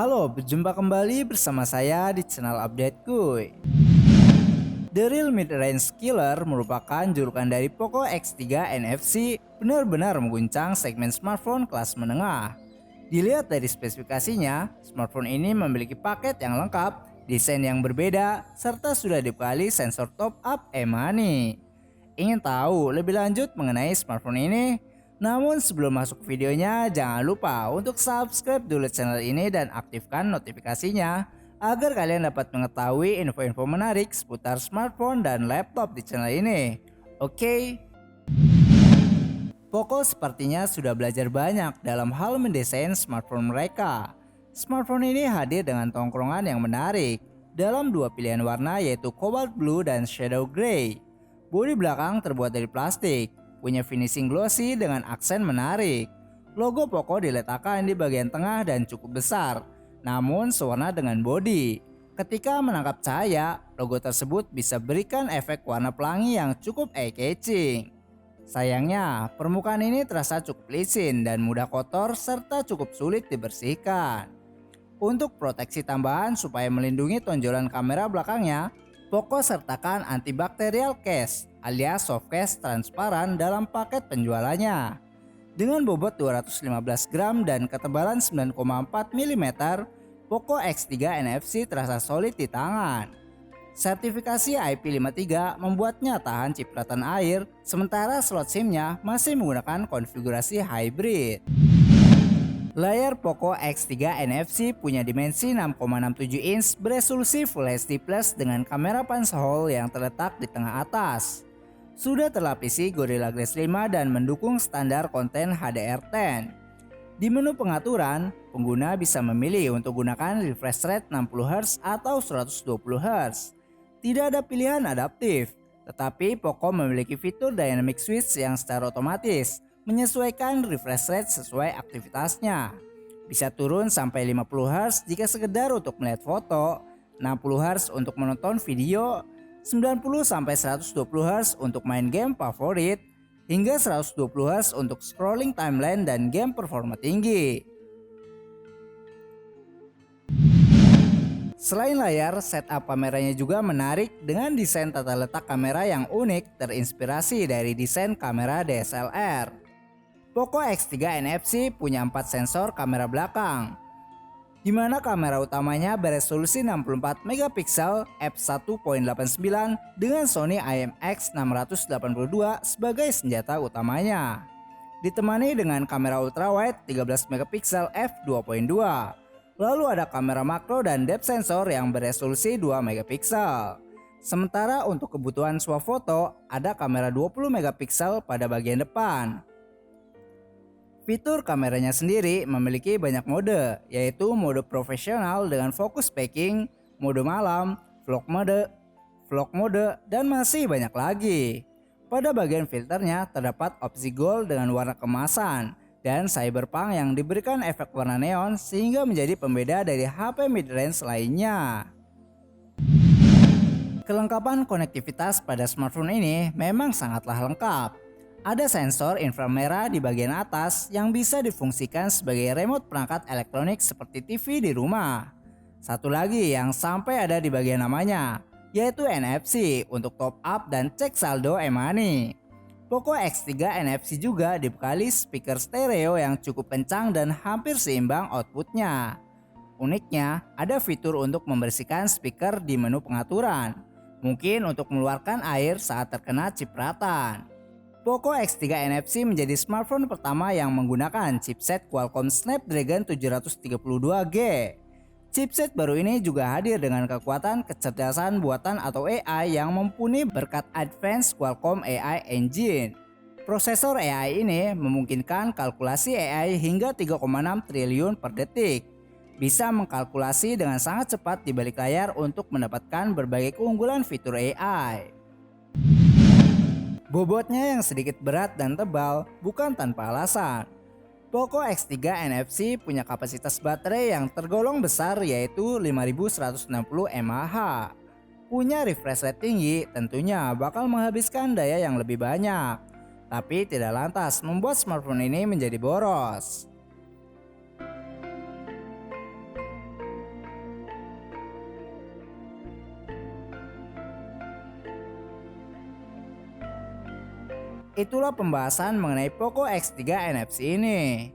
Halo, berjumpa kembali bersama saya di channel Update Kuy. The Real Mid-Range Killer merupakan julukan dari Poco X3 NFC, benar-benar mengguncang segmen smartphone kelas menengah. Dilihat dari spesifikasinya, smartphone ini memiliki paket yang lengkap, desain yang berbeda, serta sudah dibekali sensor top up e-money. Ingin tahu lebih lanjut mengenai smartphone ini? Namun sebelum masuk videonya, jangan lupa untuk subscribe dulu channel ini dan aktifkan notifikasinya agar kalian dapat mengetahui info-info menarik seputar smartphone dan laptop di channel ini. Oke? Poco sepertinya sudah belajar banyak dalam hal mendesain smartphone mereka. Smartphone ini hadir dengan tongkrongan yang menarik dalam dua pilihan warna, yaitu Cobalt Blue dan Shadow Grey. Bodi belakang terbuat dari plastik, punya finishing glossy dengan aksen menarik. Logo Poco diletakkan di bagian tengah dan cukup besar, namun sewarna dengan bodi. Ketika menangkap cahaya, logo tersebut bisa berikan efek warna pelangi yang cukup eye-catching. Sayangnya, permukaan ini terasa cukup licin dan mudah kotor serta cukup sulit dibersihkan. Untuk proteksi tambahan supaya melindungi tonjolan kamera belakangnya, Poco sertakan antibacterial case alias soft case transparan dalam paket penjualannya. Dengan bobot 215 gram dan ketebalan 9,4 mm, Poco X3 NFC terasa solid di tangan. Sertifikasi IP53 membuatnya tahan cipratan air, sementara slot SIM-nya masih menggunakan konfigurasi hybrid. Layar Poco X3 NFC punya dimensi 6,67 inch beresolusi Full HD Plus dengan kamera punch hole yang terletak di tengah atas. Sudah terlapisi Gorilla Glass 5 dan mendukung standar konten HDR10. Di menu pengaturan, pengguna bisa memilih untuk gunakan refresh rate 60Hz atau 120Hz. Tidak ada pilihan adaptif, tetapi Poco memiliki fitur Dynamic Switch yang secara otomatis menyesuaikan refresh rate sesuai aktivitasnya. Bisa turun sampai 50Hz jika sekedar untuk melihat foto, 60Hz untuk menonton video, 90-120Hz untuk main game favorit, hingga 120Hz untuk scrolling timeline dan game performa tinggi. Selain layar, setup kameranya juga menarik dengan desain tata letak kamera yang unik terinspirasi dari desain kamera DSLR. Poco X3 NFC punya 4 sensor kamera belakang, di mana kamera utamanya beresolusi 64 MP f1.89 dengan Sony IMX682 sebagai senjata utamanya. Ditemani dengan kamera ultrawide 13 MP f2.2. Lalu ada kamera makro dan depth sensor yang beresolusi 2 MP. Sementara untuk kebutuhan swafoto, ada kamera 20 MP pada bagian depan. Fitur kameranya sendiri memiliki banyak mode, yaitu mode profesional dengan fokus packing, mode malam, vlog mode, dan masih banyak lagi. Pada bagian filternya terdapat opsi gold dengan warna kemasan, dan cyberpunk yang diberikan efek warna neon sehingga menjadi pembeda dari HP mid-range lainnya. Kelengkapan konektivitas pada smartphone ini memang sangatlah lengkap. Ada sensor inframerah di bagian atas yang bisa difungsikan sebagai remote perangkat elektronik seperti TV di rumah. Satu lagi yang sampai ada di bagian namanya, yaitu NFC untuk top up dan cek saldo e-money. Poco X3 NFC juga dibekali speaker stereo yang cukup kencang dan hampir seimbang outputnya. Uniknya, ada fitur untuk membersihkan speaker di menu pengaturan, mungkin untuk mengeluarkan air saat terkena cipratan. Poco X3 NFC menjadi smartphone pertama yang menggunakan chipset Qualcomm Snapdragon 732G. Chipset baru ini juga hadir dengan kekuatan kecerdasan buatan atau AI yang mumpuni berkat advance Qualcomm AI Engine. Prosesor AI ini memungkinkan kalkulasi AI hingga 3,6 triliun per detik. Bisa mengkalkulasi dengan sangat cepat di balik layar untuk mendapatkan berbagai keunggulan fitur AI. Bobotnya yang sedikit berat dan tebal bukan tanpa alasan. Poco X3 NFC punya kapasitas baterai yang tergolong besar, yaitu 5160 mAh. Punya refresh rate tinggi tentunya bakal menghabiskan daya yang lebih banyak, tapi tidak lantas membuat smartphone ini menjadi boros. itulah pembahasan mengenai Poco X3 NFC ini.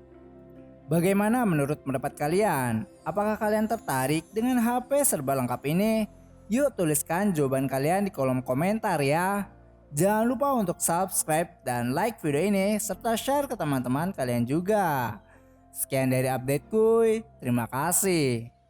Bagaimana menurut pendapat kalian? Apakah kalian tertarik dengan HP serba lengkap ini? Yuk tuliskan jawaban kalian di kolom komentar ya. Jangan lupa untuk subscribe dan like video ini serta share ke teman-teman kalian juga. Sekian dari update kuy, terima kasih.